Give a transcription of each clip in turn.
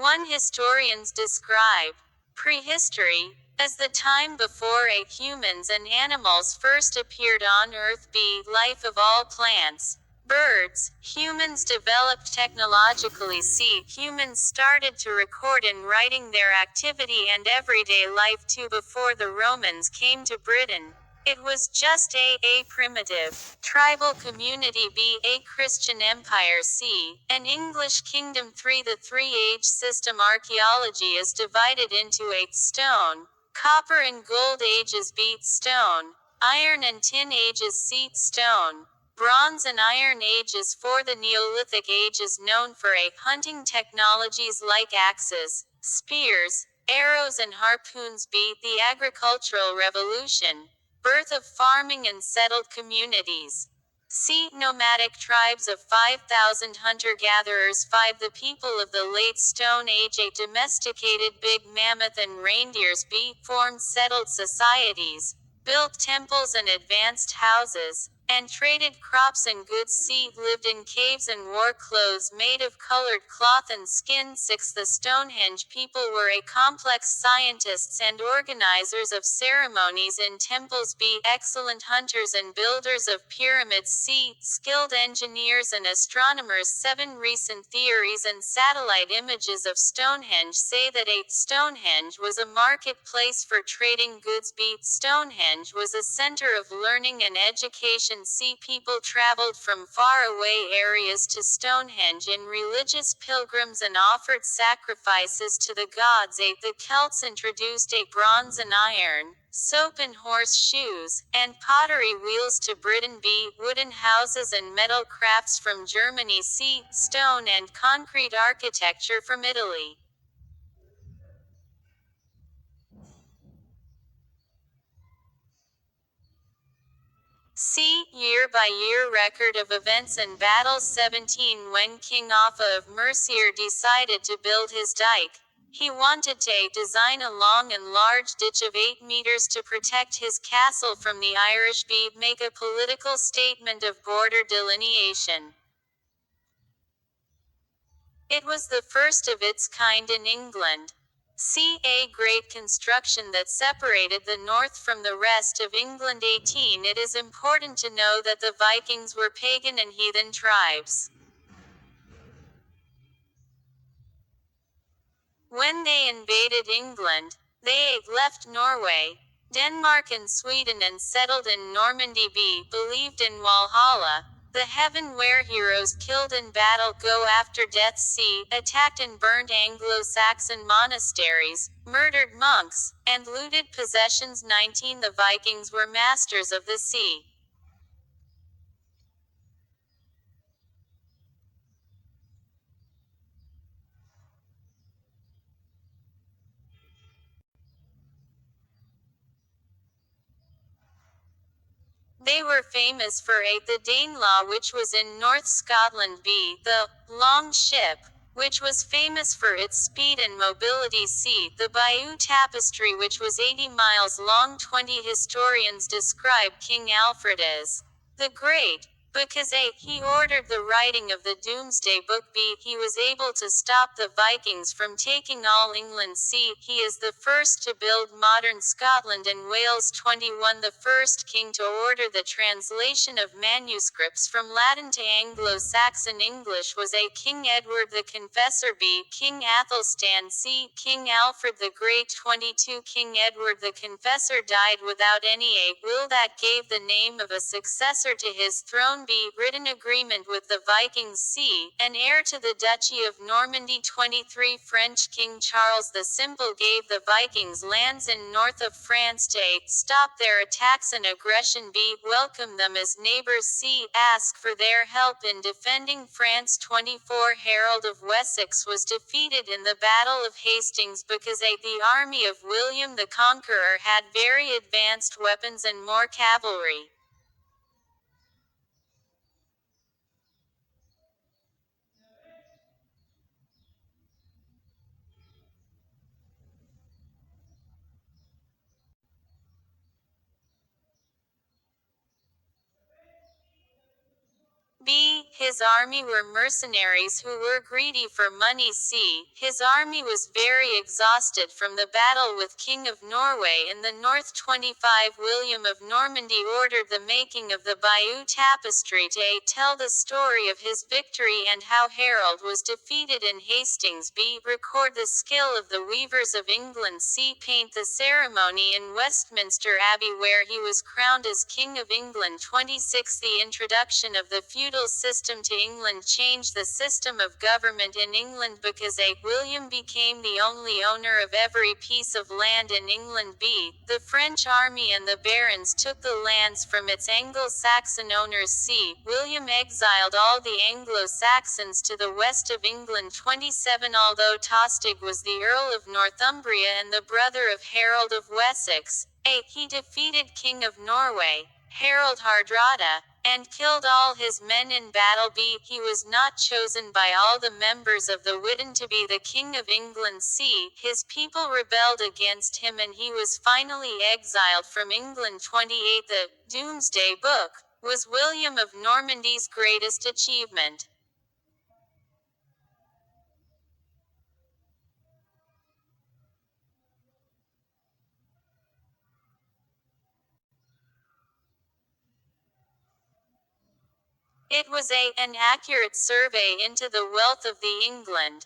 One historians describe prehistory as the time before humans and animals first appeared on Earth. B. Life of all plants, birds, humans developed technologically. C. Humans started to record in writing their activity and everyday life too. Before the Romans came to Britain, it was just a primitive, tribal community. B. A Christian empire. C. An English kingdom. 3. The three-age system. Archaeology is divided into 8 stone, copper and gold ages. B. Stone, iron and tin ages. C. Stone, bronze and iron ages. 4. The Neolithic age is known for hunting technologies like axes, spears, arrows and harpoons. B. The agricultural revolution, birth of farming and settled communities. C. Nomadic tribes of 5,000 hunter-gatherers. 5. The people of the late Stone Age. A domesticated big mammoth and reindeers. B. Formed settled societies, built temples and advanced houses, and traded crops and goods. C. Lived in caves and wore clothes made of colored cloth and skin. 6. The Stonehenge people were complex scientists and organizers of ceremonies in temples. B. Excellent hunters and builders of pyramids. C. Skilled engineers and astronomers. 7. Recent theories and satellite images of Stonehenge say that Stonehenge was a marketplace for trading goods. B. Stonehenge was a center of learning and education. C. People traveled from faraway areas to Stonehenge in religious pilgrims and offered sacrifices to the gods. 8. The Celts introduced bronze and iron, soap and horse shoes, and pottery wheels to Britain. B. Wooden houses and metal crafts from Germany. C. Stone and concrete architecture from Italy. C. Year-by-year record of events and battles. 17. When King Offa of Mercia decided to build his dike, he wanted to design a long and large ditch of 8 meters to protect his castle from the Irish. B. Make a political statement of border delineation. It was the first of its kind in England. C. A great construction that separated the north from the rest of England. 18. It is important to know that the Vikings were pagan and heathen tribes. When they invaded England, they left Norway, Denmark and Sweden and settled in Normandy. B. Believed in Valhalla, the heaven where heroes killed in battle go after death. C. Attacked and burned Anglo-Saxon monasteries, murdered monks, and looted possessions. 19. The Vikings were masters of the sea. They were famous for the Danelaw, which was in North Scotland. B. The long ship, which was famous for its speed and mobility. C. The Bayeux Tapestry, which was 80 miles long. 20. Historians describe King Alfred as the Great, because he ordered the writing of the Doomsday Book. B. He was able to stop the Vikings from taking all England. C. He is the first to build modern Scotland and Wales. 21. The first king to order the translation of manuscripts from Latin to Anglo-Saxon English was King Edward the Confessor. B. King Athelstan. C. King Alfred the Great. 22. King Edward the Confessor died without any will that gave the name of a successor to his throne. B. Written agreement with the Vikings. C. An heir to the Duchy of Normandy. 23. French King Charles the Simple gave the Vikings lands in north of France to stop their attacks and aggression. B. Welcome them as neighbors. C. Ask for their help in defending France. 24. Harold of Wessex was defeated in the Battle of Hastings because the army of William the Conqueror had very advanced weapons and more cavalry. B. his army were mercenaries who were greedy for money. c. His army was very exhausted from the battle with King of Norway in the north. 25 William of Normandy ordered the making of the Bayeux Tapestry to tell the story of his victory and how Harold was defeated in Hastings. b. Record the skill of the weavers of England. c. Paint the ceremony in Westminster Abbey where he was crowned as King of England. 26 The introduction of the feudal system to England changed the system of government in England because a. William became the only owner of every piece of land in England. b. The French army and the barons took the lands from its Anglo-Saxon owners. c. William exiled all the Anglo-Saxons to the west of England. 27 Although Tostig was the Earl of Northumbria and the brother of Harold of Wessex, a. He defeated King of Norway, Harold Hardrada, and killed all his men in battle. b. He was not chosen by all the members of the Witan to be the King of England. c. His people rebelled against him and he was finally exiled from England. 28 The Domesday Book was William of Normandy's greatest achievement. It was an accurate survey into the wealth of the England.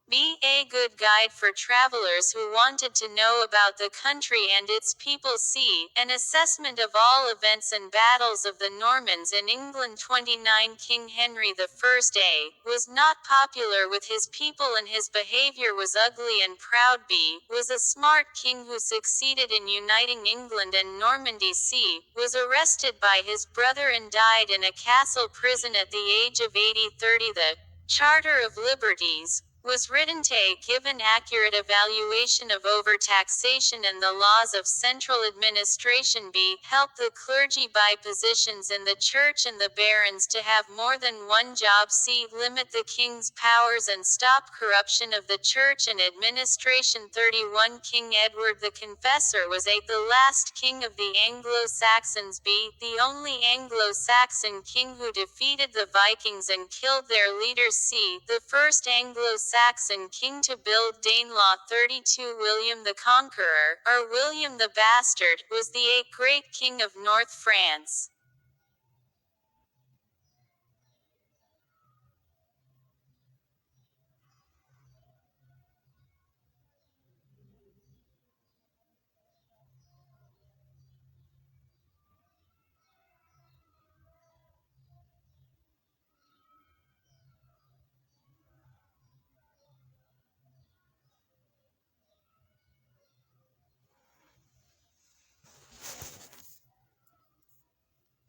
b. A good guide for travelers who wanted to know about the country and its people. c. An assessment of all events and battles of the Normans in England. 29 King Henry I was not popular with his people and his behavior was ugly and proud. b. Was a smart king who succeeded in uniting England and Normandy. c. Was arrested by his brother and died in a castle prison at the age of 80. 30 The Charter of Liberties was written to give an accurate evaluation of overtaxation and the laws of central administration. b. Help the clergy buy positions in the church and the barons to have more than one job. c. Limit the king's powers and stop corruption of the church and administration. 31 King Edward the Confessor was the last king of the Anglo-Saxons. b. The only Anglo-Saxon king who defeated the Vikings and killed their leaders. c. The first Anglo-Saxon king to build Danelaw. 32 William the Conqueror, or William the Bastard, was the great king of North France.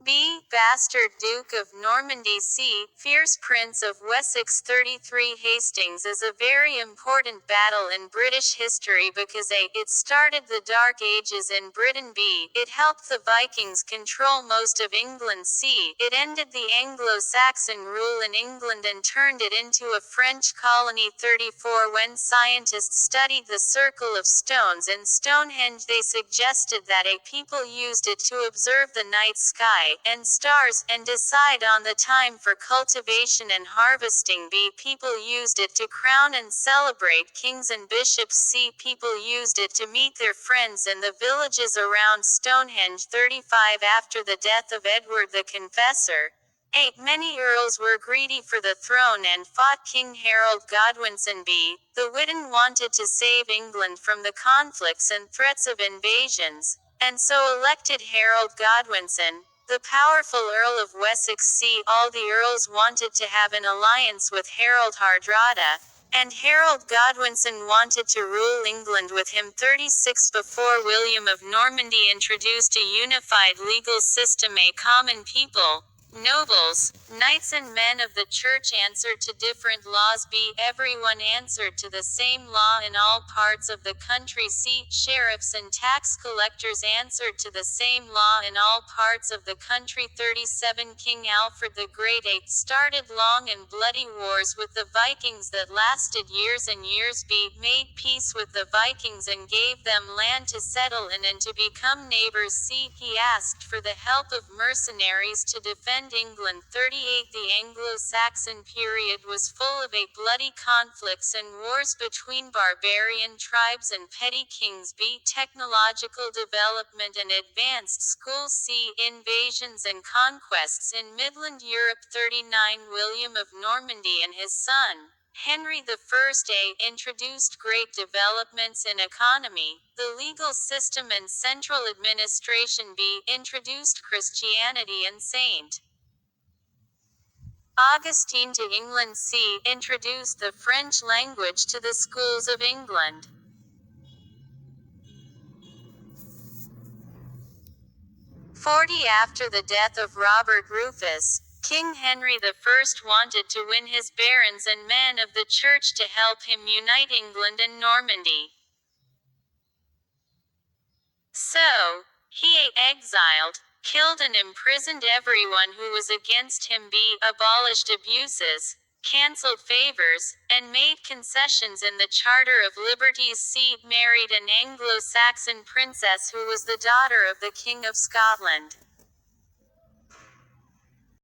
b. Bastard Duke of Normandy. c. Fierce Prince of Wessex. 33 Hastings is a very important battle in British history because it started the Dark Ages in Britain. b. It helped the Vikings control most of England. c. It ended the Anglo-Saxon rule in England and turned it into a French colony. 34 When scientists studied the circle of stones in Stonehenge they suggested that people used it to observe the night sky and stars, and decide on the time for cultivation and harvesting. b. People used it to crown and celebrate kings and bishops. c. People used it to meet their friends in the villages around Stonehenge. 35 After the death of Edward the Confessor, many earls were greedy for the throne and fought King Harold Godwinson. b. The Witan wanted to save England from the conflicts and threats of invasions, and so elected Harold Godwinson, the powerful Earl of Wessex. c. All the earls wanted to have an alliance with Harold Hardrada, and Harold Godwinson wanted to rule England with him. 36 Before William of Normandy introduced a unified legal system, a common people, nobles, knights and men of the church answered to different laws. b. Everyone answered to the same law in all parts of the country. c. Sheriffs and tax collectors answered to the same law in all parts of the country. 37 King Alfred the Great started long and bloody wars with the Vikings that lasted years and years. b. Made peace with the Vikings and gave them land to settle in and to become neighbors. c. He asked for the help of mercenaries to defend defend England. 38 The Anglo-Saxon period was full of bloody conflicts and wars between barbarian tribes and petty kings. B. Technological development and advanced schools. C. Invasions and conquests in Midland Europe. 39 William of Normandy and his son, Henry I introduced great developments in economy, the legal system and central administration. B. Introduced Christianity and St. Augustine to England. C. Introduced the French language to the schools of England. 40 After the death of Robert Rufus, King Henry I wanted to win his barons and men of the church to help him unite England and Normandy. So, he exiled, killed and imprisoned everyone who was against him. B. Abolished abuses, cancelled favors, and made concessions in the Charter of Liberties. C. Married an Anglo-Saxon princess who was the daughter of the King of Scotland.